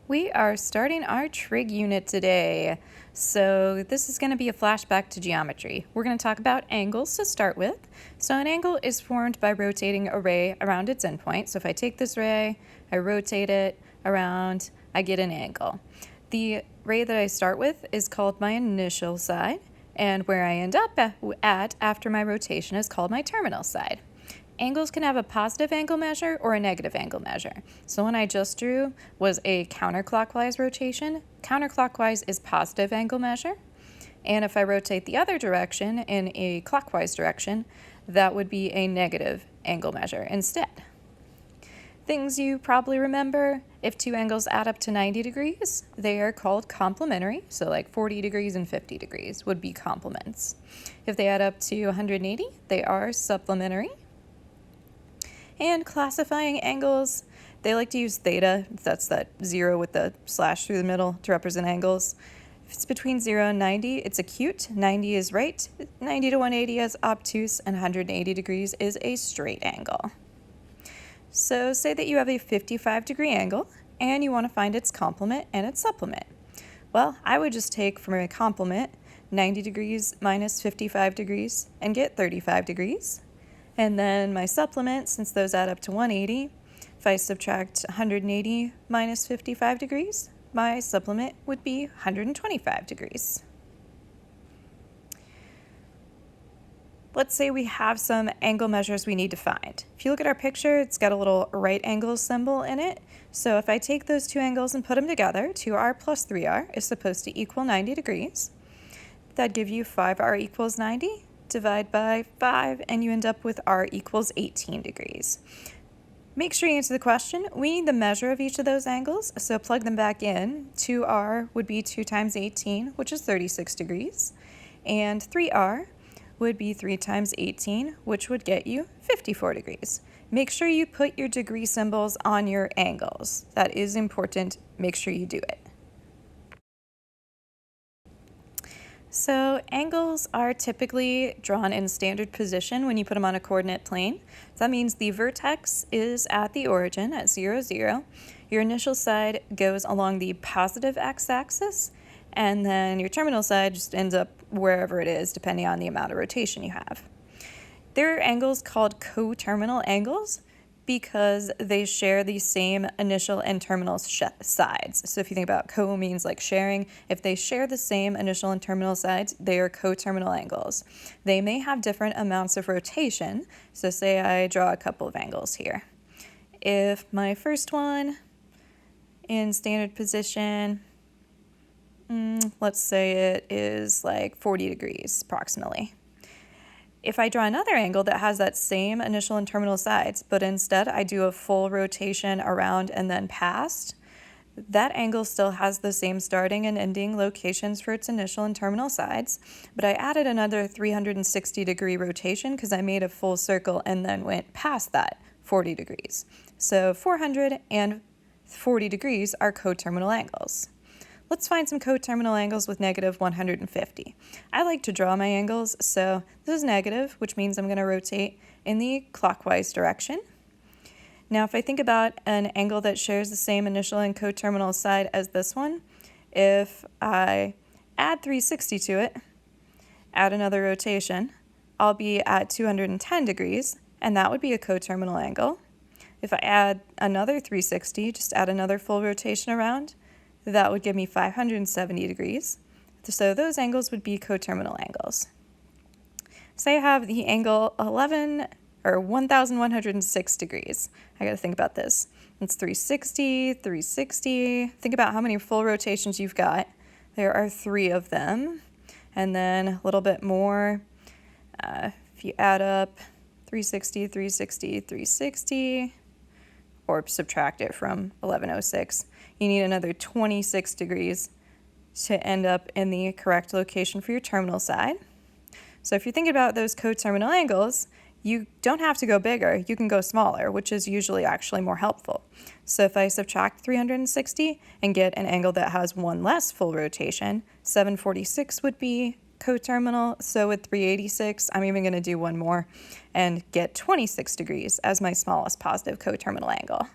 We are starting our trig unit today. So this is going to be a flashback to geometry. We're going to talk about angles to start with. So an angle is formed by rotating a ray around its endpoint. So if I take this ray, I rotate it around, I get an angle. The ray that I start with is called my initial side, and where I end up at after my rotation is called my terminal side. Angles can have a positive angle measure or a negative angle measure. So one I just drew was a counterclockwise rotation. Counterclockwise is positive angle measure. And if I rotate the other direction in a clockwise direction, that would be a negative angle measure instead. Things you probably remember, if two angles add up to 90 degrees, they are called complementary. So like 40 degrees and 50 degrees would be complements. If they add up to 180, they are supplementary. And classifying angles, they like to use theta, that's that 0 with the slash through the middle to represent angles. If it's between 0 and 90, it's acute, 90 is right, 90 to 180 is obtuse, and 180 degrees is a straight angle. So say that you have a 55-degree angle, and you want to find its complement and its supplement. Well, I would just take from a complement 90 degrees minus 55 degrees and get 35 degrees. And then my supplement, since those add up to 180, if I subtract 180 minus 55 degrees, my supplement would be 125 degrees. Let's say we have some angle measures we need to find. If you look at our picture, it's got a little right angle symbol in it. So if I take those two angles and put them together, 2r plus 3r is supposed to equal 90 degrees. That'd give you 5r equals 90. Divide by 5, and you end up with r equals 18 degrees. Make sure you answer the question. We need the measure of each of those angles, so plug them back in. 2r would be 2 times 18, which is 36 degrees, and 3r would be 3 times 18, which would get you 54 degrees. Make sure you put your degree symbols on your angles. That is important. Make sure you do it. So angles are typically drawn in standard position when you put them on a coordinate plane. So that means the vertex is at the origin at 0, 0. Your initial side goes along the positive x-axis, and then your terminal side just ends up wherever it is, depending on the amount of rotation you have. There are angles called coterminal angles because they share the same initial and terminal sides. So if you think about co means like sharing, if they share the same initial and terminal sides, they are coterminal angles. They may have different amounts of rotation. So say I draw a couple of angles here. If my first one in standard position, let's say it is like 40 degrees approximately. If I draw another angle that has that same initial and terminal sides, but instead I do a full rotation around and then past, that angle still has the same starting and ending locations for its initial and terminal sides, but I added another 360-degree rotation because I made a full circle and then went past that 40 degrees. So 440 degrees are coterminal angles. Let's find some coterminal angles with negative 150. I like to draw my angles, so this is negative, which means I'm going to rotate in the clockwise direction. Now, if I think about an angle that shares the same initial and coterminal side as this one, if I add 360 to it, add another rotation, I'll be at 210 degrees, and that would be a coterminal angle. If I add another 360, just add another full rotation around, that would give me 570 degrees. So those angles would be coterminal angles. Say I have the angle 1,106 degrees. I got to think about this. It's 360, 360. Think about how many full rotations you've got. There are 3 of them. And then a little bit more. If you add up 360, 360, 360, or subtract it from 1106, you need another 26 degrees to end up in the correct location for your terminal side. So if you're thinking about those coterminal angles, you don't have to go bigger, you can go smaller, which is usually actually more helpful. So if I subtract 360 and get an angle that has one less full rotation, 746 would be coterminal. So with 386, I'm even going to do one more and get 26 degrees as my smallest positive coterminal angle.